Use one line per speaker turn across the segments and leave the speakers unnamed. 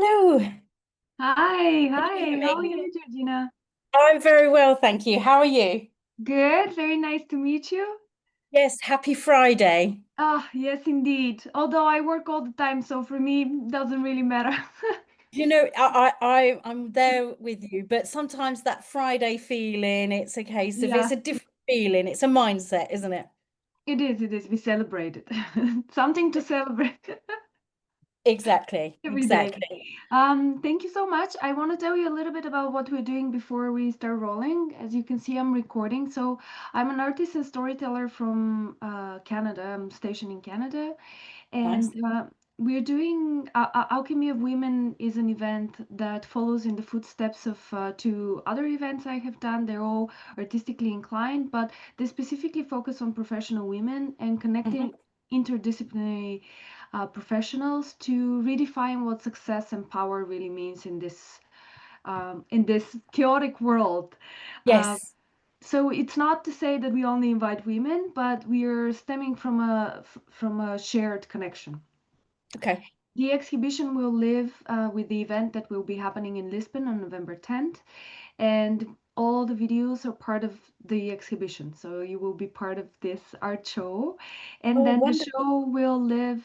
Hello.
Hi, how are
Morning.
you, Georgina?
I'm very well, thank you. How are you?
Good, very nice to meet you.
Yes, happy Friday.
Ah, yes, indeed. Although I work all the time, so for me, doesn't really matter.
I'm there with you, but sometimes that Friday feeling, it's a case of it's
Yeah,
a different feeling. It's a mindset, isn't it?
it is. We celebrate it. Something to celebrate
Exactly,
every day.
exactly.
Thank you so much. I want to tell you a little bit about what we're doing before we start rolling. As you can see, I'm recording. So I'm an artist and storyteller from Canada. I'm stationed in Canada. And
Nice.
we're doing Alchemy of Women is an event that follows in the footsteps of two other events I have done. They're all artistically inclined, but they specifically focus on professional women and
Hmm.
connecting interdisciplinary professionals to redefine what success and power really means in this chaotic world. Uh,
Yes.
so it's not to say that we only invite women, but we are stemming from a shared connection.
Okay.
The exhibition will live with the event that will be happening in Lisbon on November 10th, and all the videos are part of the exhibition. So you will be part of this art show, and
Oh,
then the
wonderful.
show will live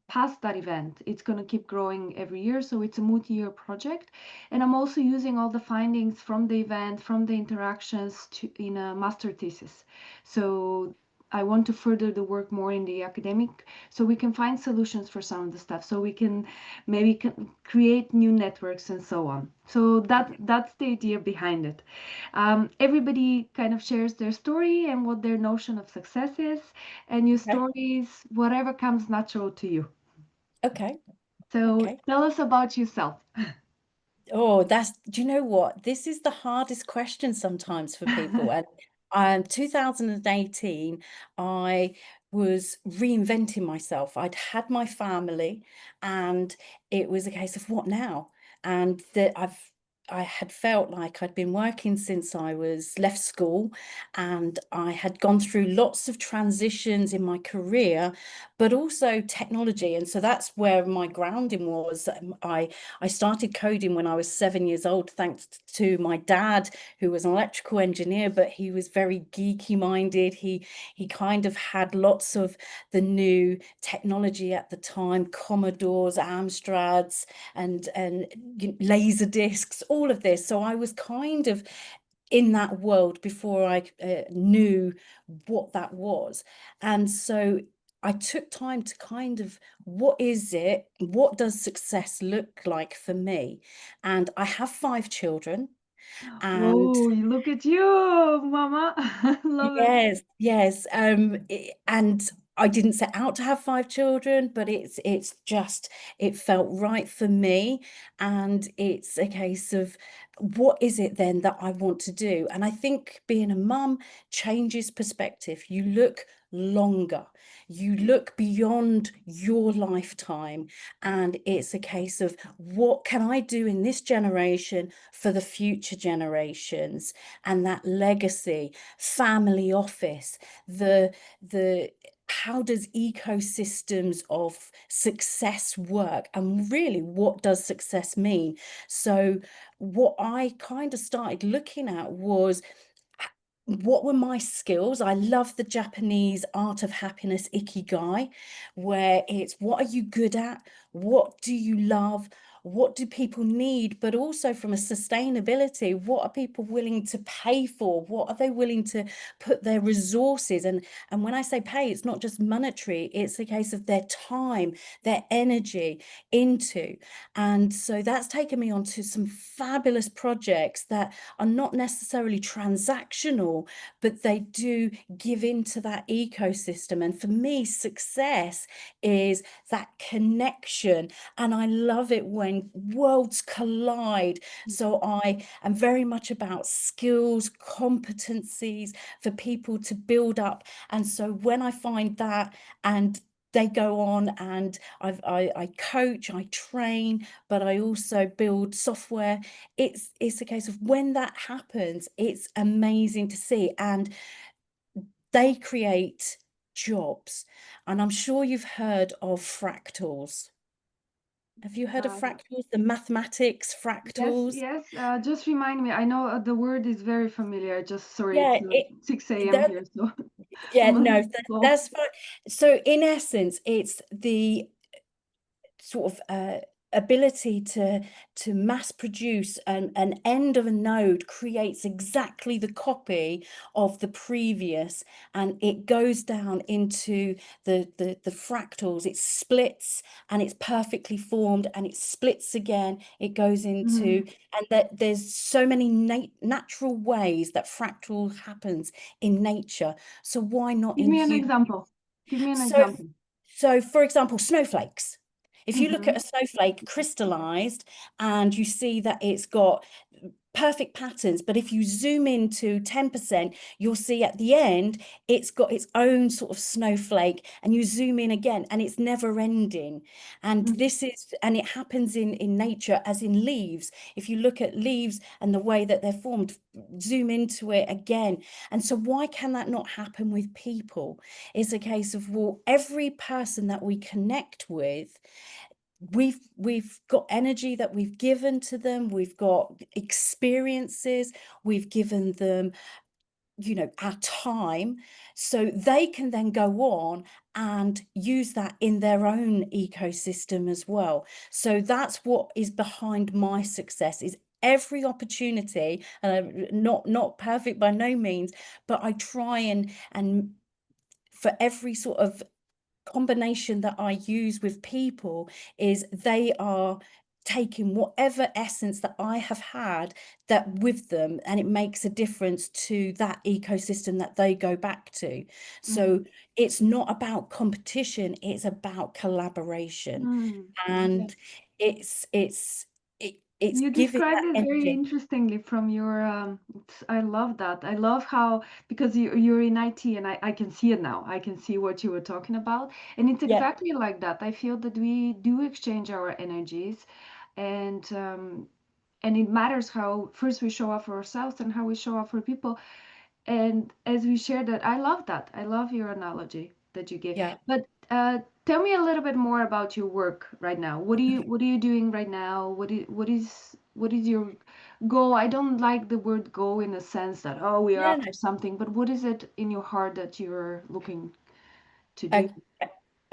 past that event. It's going to keep growing every year, so it's a multi-year project. And I'm also using all the findings from the event, from the interactions in a master thesis. So I want to further the work more in the academic so we can find solutions for some of the stuff so we can maybe create new networks and so on. So that's the idea behind it. Everybody kind of shares their story and what their notion of success is, and your
Okay.
story is whatever comes natural to you.
Okay.
So
Okay.
tell us about yourself.
Oh, do you know what? This is the hardest question sometimes for people. And 2018, I was reinventing myself. I'd had my family, and it was a case of what now? And that I had felt like I'd been working since I was left school, and I had gone through lots of transitions in my career, but also technology. And so that's where my grounding was. I started coding when I was 7 years old, thanks to my dad, who was an electrical engineer, but he was very geeky minded. He kind of had lots of the new technology at the time, Commodores, Amstrads, and laser discs, all of this. So I was kind of in that world before I knew what that was. And so I took time to kind of, what is it? What does success look like for me? And I have 5 children. And
Whoa, look at you, Mama. Love it.
yes, yes. And I didn't set out to have 5 children, but it's just it felt right for me. And it's a case of what is it then that I want to do? And I think being a mum changes perspective. You look longer, you look beyond your lifetime, and it's a case of what can I do in this generation for the future generations, and that legacy family office, the how does ecosystems of success work, and really what does success mean? So what I kind of started looking at was what were my skills. I love the Japanese art of happiness ikigai, where it's what are you good at, what do you love, what do people need, but also from a sustainability, what are people willing to pay for, what are they willing to put their resources, and when I say pay, it's not just monetary, it's a case of their time, their energy into. And so that's taken me on to some fabulous projects that are not necessarily transactional, but they do give into that ecosystem. And for me, success is that connection. And I love it when worlds collide. So I am very much about skills, competencies for people to build up. And so when I find that, and they go on, and I coach, I train, but I also build software. It's a case of when that happens, it's amazing to see. And they create jobs. And I'm sure you've heard of fractals. Have you heard of
Uh,
fractals? The mathematics
yes,
fractals?
yes. Just remind me. I know the word is very familiar. Just sorry,
Yeah,
it's
it
6 a.m.
that
here, so
yeah,
I'm a
no,
bit slow.
that's fine. So in essence, it's the sort of ability to mass produce an end of a node creates exactly the copy of the previous, and it goes down into the fractals. It splits and it's perfectly formed, and it splits again, it goes
Mhm.
into, and that there's so many natural ways that fractal happens in nature, so why not
Give
in
me an
human?
example. Give me an
So,
example.
so for example, snowflakes. If you look
Mm-hmm.
at a snowflake crystallized and you see that it's got perfect patterns, but if you zoom into 10%, you'll see at the end it's got its own sort of snowflake, and you zoom in again and it's never ending. And this is, and it happens in nature as in leaves. If you look at leaves and the way that they're formed, zoom into it again. And so why can that not happen with people? It's a case of, well, every person that we connect with, we've got energy that we've given to them, we've got experiences, we've given them, our time, so they can then go on and use that in their own ecosystem as well. So that's what is behind my success, is every opportunity, not perfect by no means, but I try and for every sort of combination that I use with people, is they are taking whatever essence that I have had that with them, and it makes a difference to that ecosystem that they go back to.
Mm-hmm.
So it's not about competition, it's about collaboration.
Mm.
And
Yes.
it's
You
giving
described
that
it very
energy.
interestingly from your I love that. I love how, because you're in IT, and I can see it now. I can see what you were talking about. And it's
Yeah,
exactly like that. I feel that we do exchange our energies, and it matters how first we show up for ourselves and how we show up for people. And as we share that, I love that. I love your analogy that you gave.
yeah.
But tell me a little bit more about your work right now. What are you doing right now? What is your goal? I don't like the word goal in the sense that, oh, we are
No, no,
after something, but what is it in your heart that you're looking to
no.
do?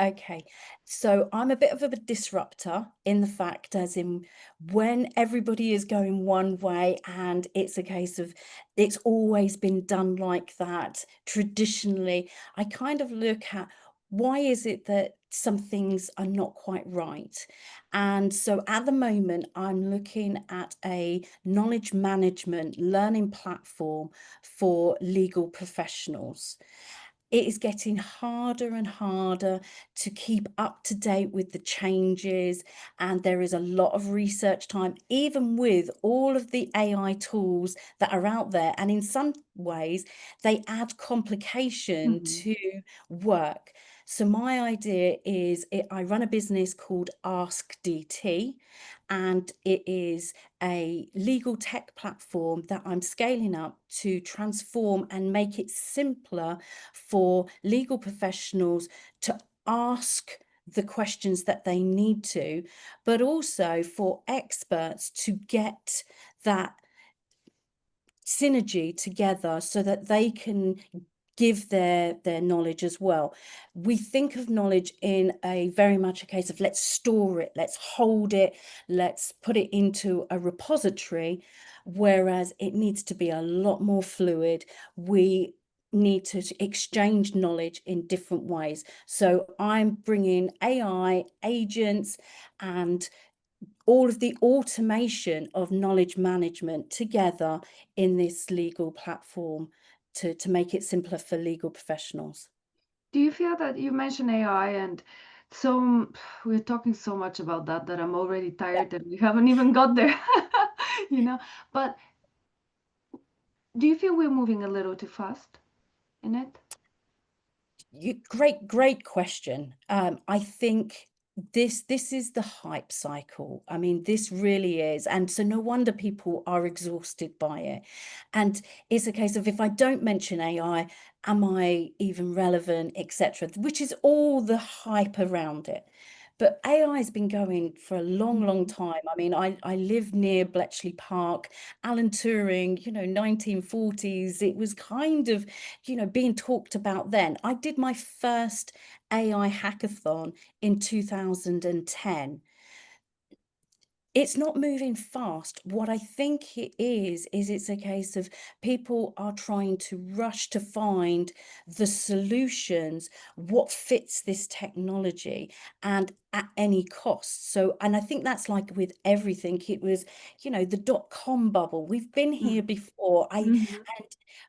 Okay, so I'm a bit of a disruptor in the fact, as in, when everybody is going one way and it's a case of it's always been done like that traditionally, I kind of look at, why is it that some things are not quite right? And so at the moment, I'm looking at a knowledge management learning platform for legal professionals. It is getting harder and harder to keep up to date with the changes, and there is a lot of research time, even with all of the AI tools that are out there. And in some ways, they add complication
Hmm.
to work. So my idea is, I run a business called Ask DT, and it is a legal tech platform that I'm scaling up to transform and make it simpler for legal professionals to ask the questions that they need to, but also for experts to get that synergy together so that they can give their knowledge as well. We think of knowledge in a very much a case of, let's store it, let's hold it, let's put it into a repository, whereas it needs to be a lot more fluid. We need to exchange knowledge in different ways. So I'm bringing AI agents and all of the automation of knowledge management together in this legal platform to make it simpler for legal professionals.
Do you feel that you mentioned AI, and so we're talking so much about that I'm already
Yeah.
tired and we haven't even got there, you know? But do you feel we're moving a little too fast in it?
Great question. I think this is the hype cycle. I mean, this really is. And so no wonder people are exhausted by it. And it's a case of, if I don't mention AI, am I even relevant, etc., which is all the hype around it. But AI has been going for a long, long
Mhm.
time. I mean, I live near Bletchley Park, Alan Turing, 1940s. It was kind of, being talked about then. I did my first AI hackathon in 2010. It's not moving fast. What I think it is it's a case of people are trying to rush to find the solutions, what fits this technology, and at any cost. So, and I think that's like with everything. It was, the dot-com bubble. We've been here
Mhm.
before.
Mhm.
And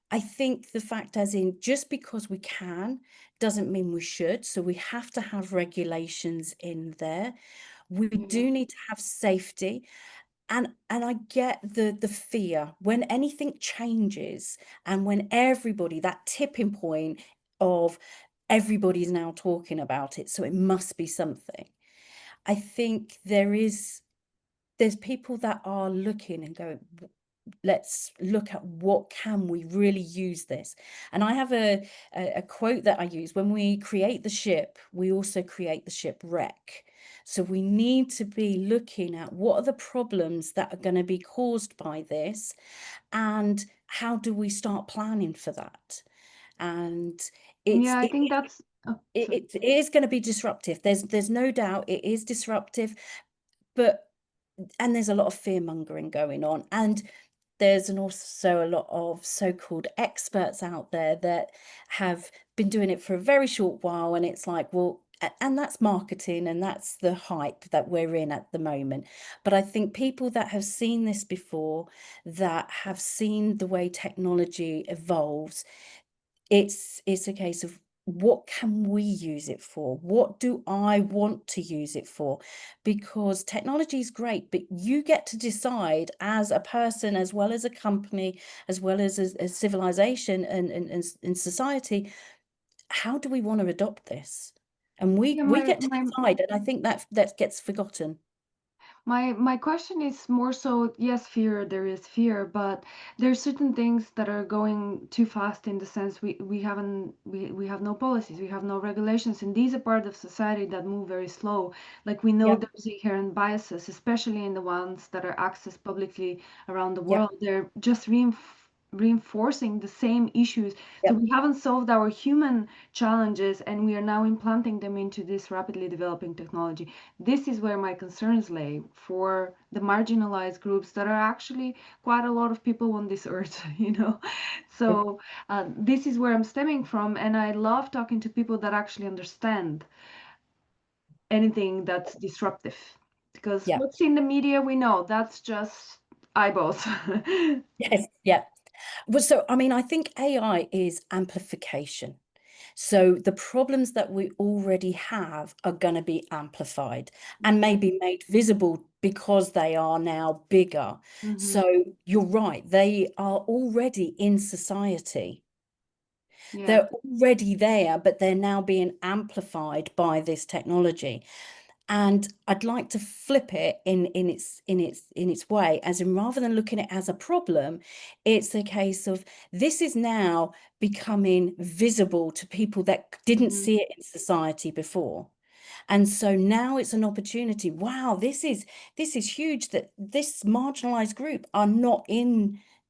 I think the fact as in just because we can doesn't mean we should. So we have to have regulations in there. We
Yeah.
do need to have safety. And I get the fear when anything changes and when everybody, that tipping point of everybody's now talking about it, so it must be something. I think there's people that are looking and going, let's look at what can we really use this. And I have a quote that I use: when we create the ship, we also create the shipwreck. So we need to be looking at what are the problems that are going to be caused by this, and how do we start planning for that. And it's
Yeah, I
it
think that's sorry.
it is going to be disruptive. There's no doubt it is disruptive, but and there's a lot of fear mongering going on, and there's also a lot of so-called experts out there that have been doing it for a very short while, and it's like, well, and that's marketing and that's the hype that we're in at the moment. But I think people that have seen this before, that have seen the way technology evolves, it's a case of what can we use it for? What do I want to use it for? Because technology is great, but you get to decide as a person, as well as a company, as well as a civilization and society, how do we want to adopt this? And we
Yeah,
we
my
get to
my
decide, and I think that gets forgotten.
my question is more so, yes, fear, there is fear, but there's certain things that are going too fast in the sense we have no policies, we have no regulations, and these are part of society that move very slow. Like we know
Yep,
there's inherent biases, especially in the ones that are accessed publicly around the
yep,
world. They're just reinforcing the same issues. So
yep,
we haven't solved our human challenges, and we are now implanting them into this rapidly developing technology. This is where my concerns lay for the marginalized groups that are actually quite a lot of people on this earth, you know.
yep,
So this is where I'm stemming from, and I love talking to people that actually understand anything that's disruptive, because
yep.
what's in the media, we know that's just eyeballs.
Yes, yeah. Well, so I mean, I think AI is amplification. So the problems that we already have are going to be amplified and
Yeah.
maybe made visible because they are now bigger.
Hmm.
So you're right, they are already in society.
Yeah.
They're already there, but they're now being amplified by this technology. And I'd like to flip it in its way, as in rather than looking at it as a problem, it's a case of this is now becoming visible to people that didn't
Hmm.
see it in society before. And so now it's an opportunity. Wow, this is huge that this marginalized group are not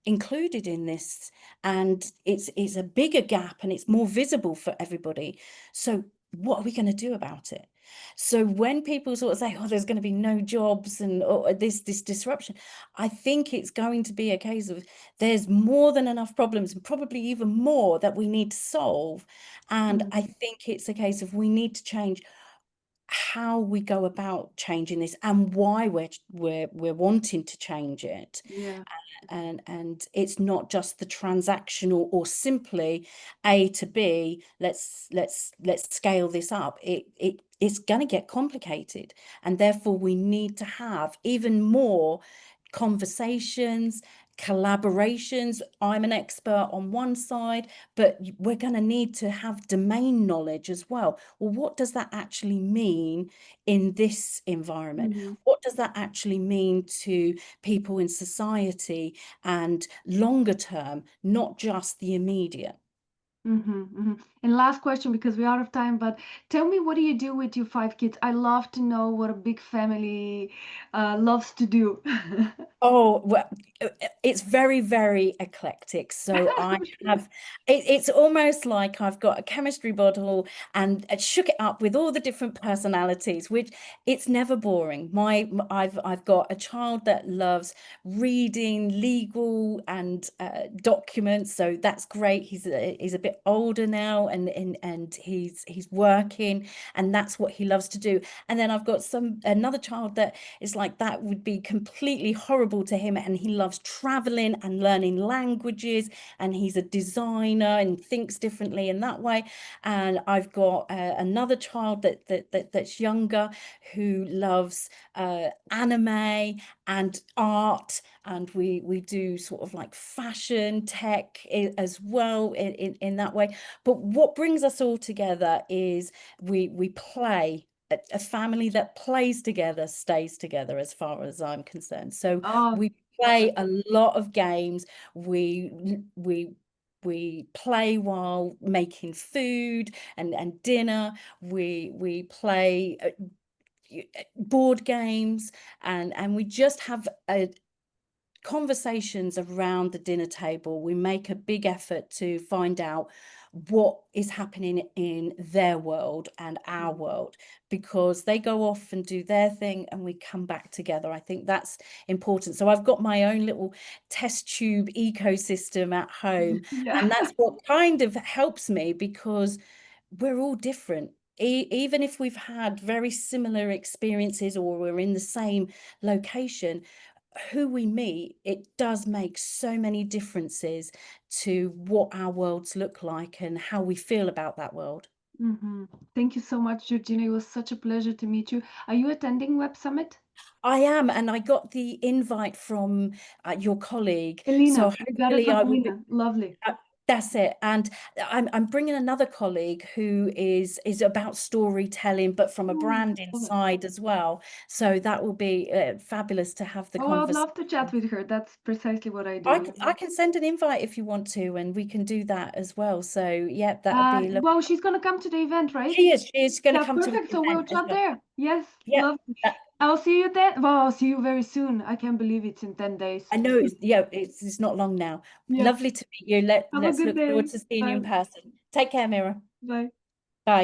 included in this, and it's a bigger gap and it's more visible for everybody. So what are we going to do about it? So when people sort of say, oh, there's going to be no jobs and this disruption, I think it's going to be a case of there's more than enough problems, and probably even more, that we need to solve. And I think it's a case of we need to change how we go about changing this and why we're wanting to change it.
Yeah.
And it's not just the transactional or simply A to B, let's scale this up. It's going to get complicated, and therefore we need to have even more conversations, collaborations. I'm an expert on one side, but we're going to need to have domain knowledge as well. Well, what does that actually mean in this environment?
Hmm.
What does that actually mean to people in society and longer term, not just the immediate?
Hmm. Hmm. And last question, because we're out of time, but tell me, what do you do with your 5 kids? I love to know what a big family loves to do.
Oh, well, it's very, very eclectic. So I have, it's almost like I've got a chemistry bottle and shook it up with all the different personalities, which it's never boring. I've got a child that loves reading legal and documents, so that's great. He's a bit older now, and he's working, and that's what he loves to do. And then I've got another child that is like that would be completely horrible to him, and he loves traveling and learning languages, and he's a designer and thinks differently in that way. And I've got another child that's younger, who loves anime and art, and we do sort of like fashion tech as well in that way. But what brings us all together is we play. A family that plays together stays together, as far as I'm concerned. So
Oh,
we
love
play
it.
a lot of games. We play while making food and dinner. We play board games, and we just have conversations around the dinner table. We make a big effort to find out what is happening in their world and our
Mm.
world, because they go off and do their thing and we come back together. I think that's important. So I've got my own little test tube ecosystem at home,
Yeah.
and that's what kind of helps me, because we're all different. Even if we've had very similar experiences or we're in the same location, who we meet, it does make so many differences to what our worlds look like and how we feel about that world.
Hmm. Thank you so much, Georgina. It was such a pleasure to meet you. Are you attending Web Summit?
I am, and I got the invite from your colleague, so
Elena, you got it
hopefully
from
I will be.
Elena. Lovely.
uh, that's it, and I'm bringing another colleague who is about storytelling, but from a
Oh,
branding
love it.
side as well. So that will be fabulous to have the
Oh, I would
conversation.
love to chat with her. That's precisely what I do.
I can send an invite if you want to, and we can do that as well. So yeah, that would be lovely.
Well, she's gonna come to the event, right?
She is going to
That's
come to the
perfect. So we'll
event as
chat
well.
there. Yes,
Yeah,
love.
that,
I'll see you then. Well, I'll see you very soon. I can't believe it's in 10 days.
I know it's not long now.
Yeah.
Lovely to meet you.
Have a
Let's
good
look forward
day.
to seeing you in
Bye.
person. Take care, Mira.
Bye.